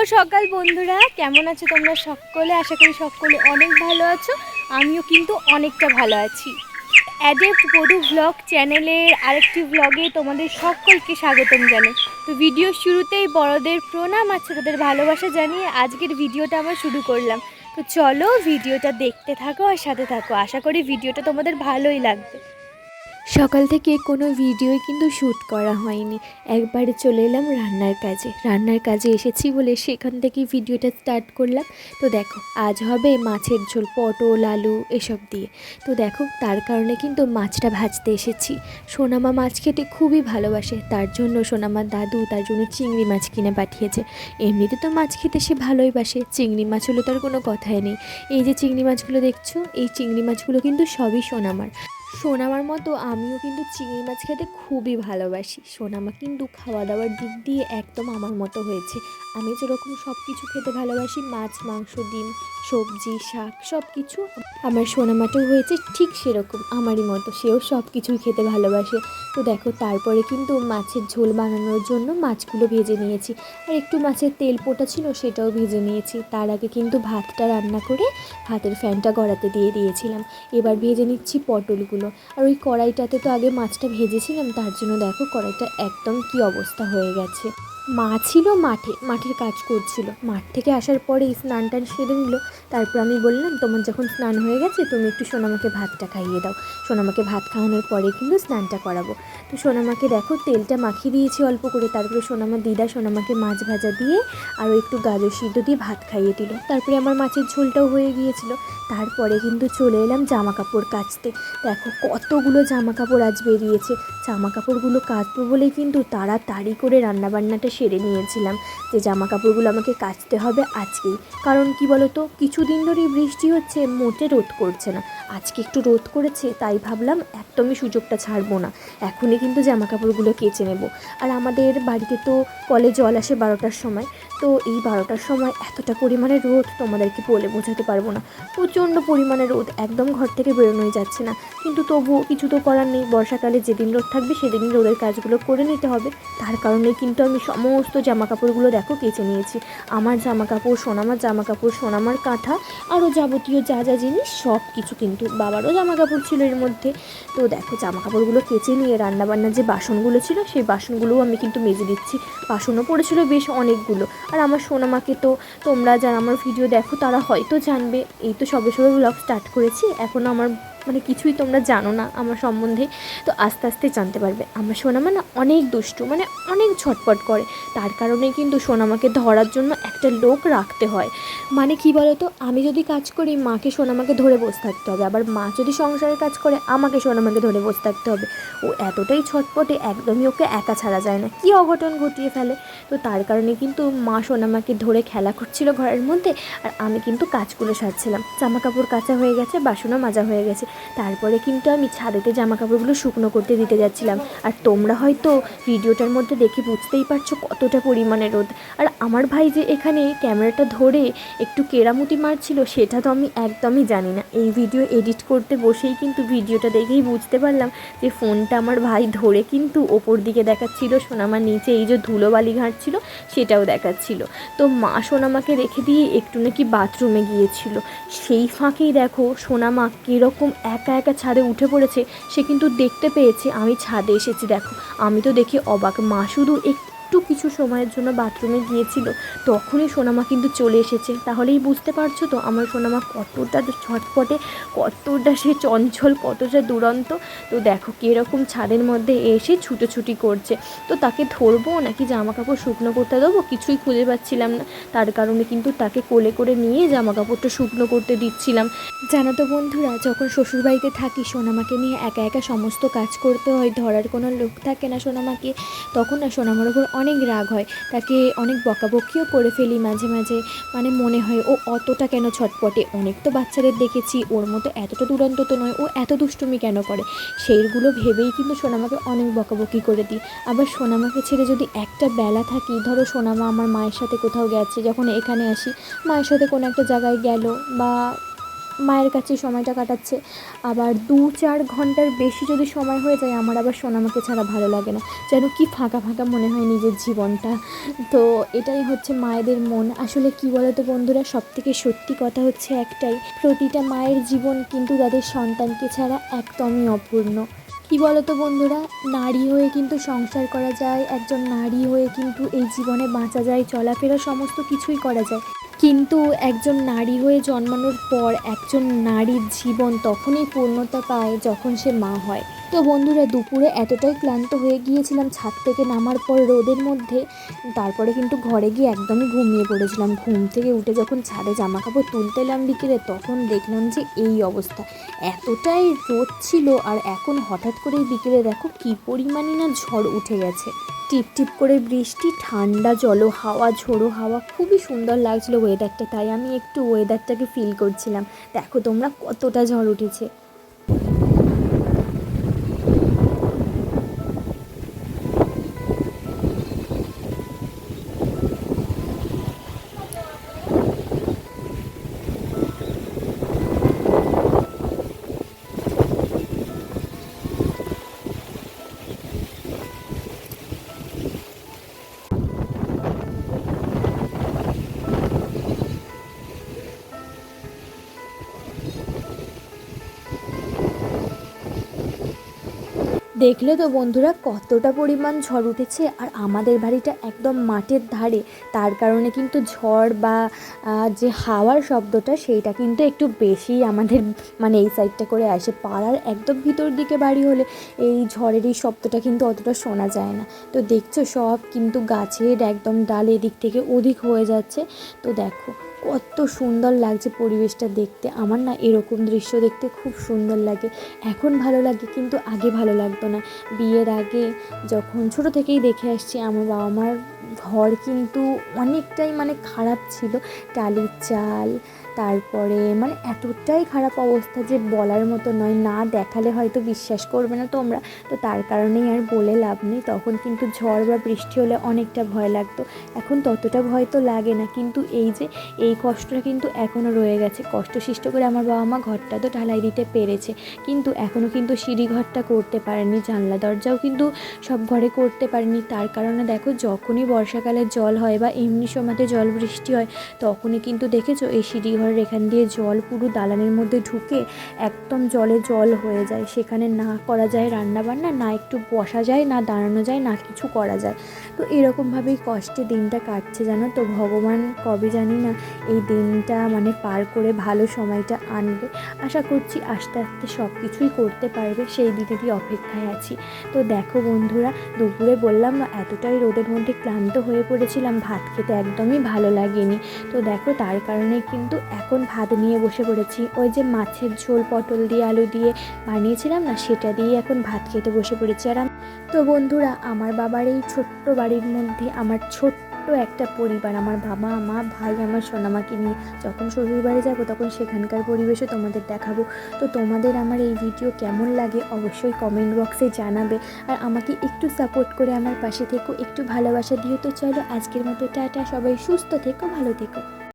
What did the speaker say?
সকাল বন্ধুরা, কেমন আছো তোমরা সকলে? আশা করি সকলে অনেক ভালো আছো। আমিও কিন্তু অনেকটা ভালো আছি। অ্যাডেপ্ট বধূ ব্লগ চ্যানেলের আরেকটি ব্লগে তোমাদের সকলকে স্বাগতম জানাই। তো ভিডিও শুরুতেই বড়দের প্রণাম আর ছোটদের ভালোবাসা জানিয়ে আজকের ভিডিওটা আমরা শুরু করলাম। তো চলো ভিডিওটা দেখতে থাকো আর সাথে থাকো। আশা করি ভিডিওটা তোমাদের ভালোই লাগবে। সকাল থেকে কোনো ভিডিওই কিন্তু শ্যুট করা হয়নি। একবারে চলে এলাম রান্নার কাজে এসেছি বলে সেখান থেকেই ভিডিওটা স্টার্ট করলাম। তো দেখো আজ হবে মাছের ঝোল, পটল আলু এসব দিয়ে। তো দেখো তার কারণে কিন্তু মাছটা ভাজতে এসেছি। সোনামা মাছ খেতে খুবই ভালোবাসে, তার জন্য সোনামার দাদু তার জন্য চিংড়ি মাছ কিনে পাঠিয়েছে। এমনিতে তো মাছ খেতে সে ভালোই বাসে, চিংড়ি মাছ হলে তো আর কোনো কথাই নেই। এই যে চিংড়ি মাছগুলো দেখছো, এই চিংড়ি মাছগুলো কিন্তু সবই সোনামার মতো আমিও কিন্তু চিংড়ি মাছ খেতে খুবই ভালোবাসি। সোনামা কিন্তু খাওয়া দাওয়ার দিক দিয়ে একদম আমার মতো হয়েছে। আমি যেরকম সব কিছু খেতে ভালোবাসি, মাছ মাংস ডিম সবজি শাক সব কিছু, আমার সোনামাটাও হয়েছে ঠিক সেরকম আমারই মতো, সেও সব কিছুই খেতে ভালোবাসে। তো দেখো তারপরে কিন্তু মাছের ঝোল বানানোর জন্য মাছগুলো ভেজে নিয়েছি, আর একটু মাছের তেল পোটা ছিল সেটাও ভেজে নিয়েছি। তার আগে কিন্তু ভাতটা রান্না করে ভাতের ফ্যানটা গড়াতে দিয়ে দিয়েছিলাম। এবার ভেজে নিচ্ছি পটলগুলো। আর ওই কড়াইটাতে তো আগে মাছটা ভেজেছিলাম, তার জন্য দেখো কড়াইটা একদম কি অবস্থা হয়ে গেছে। মা ছিল মাঠের কাজ করছিল, মাঠ থেকে আসার পরে স্নান টান সেরে নিল। তারপর আমি বললাম, তোমার যখন স্নান হয়ে গেছে তুমি একটু সোনামাকে ভাতটা খাইয়ে দাও। সোনামাকে ভাত খাওয়ানোর পরে কিন্তু স্নানটা করাবো। তো সোনামাকে দেখো তেলটা মাখিয়ে দিয়েছি অল্প করে। তারপরে সোনামার দিদা সোনামাকে মাছ ভাজা দিয়ে আরও একটু গাজর সিদ্ধ দিয়ে ভাত খাইয়ে দিল। তারপরে আমার মাছের ঝোলটাও হয়ে গিয়েছিল। তারপরে কিন্তু চলে এলাম জামা কাপড় কাচতে। দেখো কতগুলো জামা কাপড় আজ বেরিয়েছে। জামা কাপড়গুলো কাচবো বলেই কিন্তু তাড়াতাড়ি করে রান্নাবান্নাটা সেরে নিয়েছিলাম, যে জামা কাপড়গুলো আমাকে কাচতে হবে আজকেই। কারণ কি বলো তো, কিছুদিন ধরেই বৃষ্টি হচ্ছে, মোটে রোদ করছে না। আজকে একটু রোদ করেছে, তাই ভাবলাম একদমই সুযোগটা ছাড়বো না, এখনই কিন্তু জামা কাপড়গুলো কেচে নেব। আর আমাদের বাড়িতে তো কলে জল আসে 12টার সময়। তো এই 12টার সময় এতটা পরিমাণে রোদ তোমাদেরকে বলে বোঝাতে পারবো না। প্রচণ্ড পরিমাণে রোদ, একদম ঘর থেকে বেরোনোই যাচ্ছে না। কিন্তু তবুও কিছু তো করার নেই, বর্ষাকালে যেদিন রোদ থাকবে সেদিনই রোদের কাজগুলো করে নিতে হবে। তার কারণে কিন্তু আমি সমস্ত জামা কাপড়গুলো দেখো কেচে নিয়েছি। আমার জামা কাপড়, সোনামার জামা কাপড়, সোনামার কাঁথা, আরও যাবতীয় যা যা জিনিস সব কিছু, কিন্তু বাবারও জামা কাপড় ছিল এর মধ্যে। তো দেখো জামা কাপড়গুলো কেচে নিয়ে রান্নাবান্নার যে বাসনগুলো ছিল সেই বাসনগুলোও আমি কিন্তু মেজে দিচ্ছি। বাসনও পড়েছিল বেশ অনেকগুলো। আর আমার সোনামাকে তো তোমরা যারা আমার ভিডিও দেখো তারা হয়তো জানবে, এই তো সবে সবে ব্লগ স্টার্ট করেছি, এখনও আমার কিছুই তোমরা জানো না আমার সম্বন্ধে। তো আস্তে আস্তে জানতে পারবে। আমার সোনামা না অনেক দুষ্টু, অনেক ছটপট করে। তার কারণে কিন্তু সোনামাকে ধরার জন্য একটা লোক রাখতে হয়। কি বলো তো, আমি যদি কাজ করি মাকে সোনামাকে ধরে বসে থাকতে হবে, আবার মা যদি সংসারের কাজ করে আমাকে সোনামাকে ধরে বসে থাকতে হবে। ও এতটাই ছটপটে, একদমই ওকে একা ছাড়া যায় না, কী অঘটন ঘটিয়ে ফেলে। তো তার কারণে কিন্তু মা সোনামাকে ধরে খেলা করছিল ঘরের মধ্যে, আর আমি কিন্তু কাজগুলো সারছিলাম। জামা কাপড় কাচা হয়ে গেছে, বাসনও মাজা হয়ে গেছে। তারপরে কিন্তু আমি ছাদেতে জামা কাপড়গুলো শুকনো করতে দিতে যাচ্ছিলাম। আর তোমরা হয়তো ভিডিওটার মধ্যে দেখে বুঝতেই পারছো কতটা পরিমাণে রোদ। আর আমার ভাই যে এখানে ক্যামেরাটা ধরে একটু কেরামতি মারছিল সেটা তো আমি একদমই জানি না। এই ভিডিও এডিট করতে বসেই কিন্তু ভিডিওটা দেখেই বুঝতে পারলাম যে ফোনটা আমার ভাই ধরে কিন্তু ওপর দিকে দেখাচ্ছিল, সোনামার নিচে এই যে ধুলোবালি ঘাঁটছিল সেটাও দেখাচ্ছিল। তো মা সোনামাকে রেখে দিয়ে একটু নাকি বাথরুমে গিয়েছিল। সেই ফাঁকেই দেখো সোনামা কীরকম একা একা ছাদে উঠে পড়েছে। সে কিন্তু দেখতে পেয়েছে আমি ছাদে এসেছি। দেখো আমি তো দেখে অবাক। মা শুধু একটু কিছু সময়ের জন্য বাথরুমে গিয়েছিল, তখনই সোনামা কিন্তু চলে এসেছে। তাহলেই বুঝতে পারছো তো আমার সোনামা কতটা ছটপটে, কতটা সে চঞ্চল, কতটা দুরন্ত। তো দেখো কীরকম ছাদের মধ্যে এসে ছুটোছুটি করছে। তো তাকে ধরবো নাকি জামা কাপড় শুকনো করতে দেবো কিছুই খুঁজে পাচ্ছিলাম না। তার কারণে কিন্তু তাকে কোলে করে নিয়ে জামা কাপড়টা শুকনো করতে দিচ্ছিলাম। জানো তো বন্ধুরা, যখন শ্বশুরবাড়িতে থাকি সোনামাকে নিয়ে একা একা সমস্ত কাজ করতে হয়, ধরার কোনো লোক থাকে না সোনামাকে, তখন না সোনামার ওপর অনেক রাগ হয়। তাকে অনেক বকাবকিও করে ফেলি মাঝে মাঝে। মনে হয় ও অতটা কেন ছটপটে, অনেক তো বাচ্চাদের দেখেছি, ওর মতো এতটা দুরন্ত তো নয়, ও এত দুষ্টুমি কেন করে। সেইগুলো ভেবেই কিন্তু সোনামাকে অনেক বকাবকি করে দিই। আবার সোনামাকে ছেড়ে যদি একটা বেলা থাকি, ধরো সোনামা আমার মায়ের সাথে কোথাও গেছে, যখন এখানে আসি মায়ের সাথে কোনো একটা জায়গায় গেল, বা মায়ের কাছে সময়টা কাটাচ্ছে। আবার 2-4 ঘন্টার বেশি যদি সময় হয়ে যায় আমার আবার সোনামাকে ছাড়া ভালো লাগে না, যেন কি ফাঁকা ফাঁকা মনে হয় নিজের জীবনটা। তো এটাই হচ্ছে মায়েদের মন। আসলে কি বলো তো বন্ধুরা, সবথেকে সত্যি কথা হচ্ছে একটাই, প্রতিটা মায়ের জীবন কিন্তু তাদের সন্তানকে ছাড়া একদমই অপূর্ণ। কি বলো তো বন্ধুরা, নারী হয়ে কিন্তু সংসার করা যায়, একজন নারী হয়ে কিন্তু এই জীবনে বাঁচা যায়, চলাফেরা সমস্ত কিছুই করা যায়, কিন্তু একজন নারী হয়ে জন্মানোর পর একজন নারীর জীবন তখনই পূর্ণতা পায় যখন সে মা হয়। তো বন্ধুরা, দুপুরে এতটাই ক্লান্ত হয়ে গিয়েছিলাম ছাদ থেকে নামার পর রোদের মধ্যে, তারপরে কিন্তু ঘরে গিয়ে একদমই ঘুমিয়ে পড়েছিলাম। ঘুম থেকে উঠে যখন ছাদে জামা কাপড় তুলতে এলাম বিকেলে, তখন দেখলাম যে এই অবস্থা, এতটাই রোদ ছিল। আর এখন হঠাৎ করেই বিকেলে দেখো কী পরিমাণই না ঝড় উঠে গেছে, টিপ টিপ করে বৃষ্টি, ঠান্ডা জল হাওয়া, ঝোড়ো হাওয়া, খুবই সুন্দর লাগছিল ওয়েদারটা। তাই আমি একটু ওয়েদারটাকে ফিল করছিলাম। দেখো তোমরা কতটা ঝড় উঠেছে। দেখলে তো বন্ধুরা কতটা পরিমাণ ঝড় উঠেছে। আর আমাদের বাড়িটা একদম মাঠের ধারে, তার কারণে কিন্তু ঝড় বা যে হাওয়ার শব্দটা সেইটা কিন্তু একটু বেশি আমাদের মানে এই সাইডটা করে আসে। পাড়ার একদম ভিতর দিকে বাড়ি হলে এই ঝড়ের এই শব্দটা কিন্তু অতটা শোনা যায় না। তো দেখছো সব কিন্তু গাছের একদম ডাল এদিক থেকে ওদিক হয়ে যাচ্ছে। তো দেখো কত সুন্দর লাগছে পরিবেশটা দেখতে। আমার না এরকম দৃশ্য দেখতে খুব সুন্দর লাগে। এখন ভালো লাগে কিন্তু আগে ভালো লাগতো না। বিয়ের আগে যখন ছোটো থেকেই দেখে আসছি, আমার বাবা মার ঘর কিন্তু অনেকটাই মানে খারাপ ছিল, টালির চাল, তারপরে মানে এতটাই খারাপ অবস্থা যে বলার মতো নয়, না দেখালে হয়তো বিশ্বাস করবে না তোমরা। তো তার কারণেই আর বলে লাভ নেই। তখন কিন্তু ঝড় বা বৃষ্টি হলে অনেকটা ভয় লাগতো, এখন ততটা ভয় তো লাগে না। কিন্তু এই যে এই কষ্টটা কিন্তু এখনও রয়ে গেছে। কষ্টসৃষ্ট করে আমার বাবা মা ঘরটা তো ঢালাই দিতে পেরেছে, কিন্তু এখনও কিন্তু সিঁড়ি ঘরটা করতে পারেনি, জানলা দরজাও কিন্তু সব ঘরে করতে পারেনি। তার কারণে দেখো যখনই বর্ষাকালে জল হয় বা এমনি সময়তে জল বৃষ্টি হয়, তখনই কিন্তু দেখেছো এই সিঁড়ি ঘরের এখান দিয়ে জল পুরো দালানের মধ্যে ঢুকে একদম জলে জল হয়ে যায়। সেখানে না করা যায় রান্না বান্না, না একটু বসা যায়, না দাঁড়ানো যায়, না কিছু করা যায়। তো এরকমভাবেই কষ্টে দিনটা কাটছে জানো তো। ভগবান কবে জানি না এই দিনটা মানে পার করে ভালো সময়টা আনবে। আশা করছি আস্তে আস্তে সব কিছুই করতে পারবে, সেই দিনেরই অপেক্ষায় আছি। তো দেখো বন্ধুরা, দুপুরে বললাম না এতটাই রোদের মধ্যে ক্লান্ত হয়ে পড়েছিলাম, ভাত খেতে একদমই ভালো লাগেনি। তো দেখো তার কারণে কিন্তু এখন ভাত নিয়ে বসে পড়েছি। ওই যে মাছের ঝোল পটল দিয়ে আলু দিয়ে বানিয়েছিলাম না, সেটা দিয়ে এখন ভাত খেতে বসে পড়েছি। আর তো বন্ধুরা, আমার বাবার এই ছোট্ট বাড়ির মধ্যে আমার ছোট্ট একটা পরিবার, আমার বাবা মা ভাই আমার সোনামাকে নিয়ে যখন শ্বশুর বাড়ি যাবো তখন সেখানকার পরিবেশও তোমাদের দেখাবো। তো তোমাদের আমার এই ভিডিও কেমন লাগে অবশ্যই কমেন্ট বক্সে জানাবে। আর আমাকে একটু সাপোর্ট করে আমার পাশে থেকো, একটু ভালোবাসা দিও। তো চলো আজকের মতো টাটা, সবাই সুস্থ থেকো, ভালো থেকো।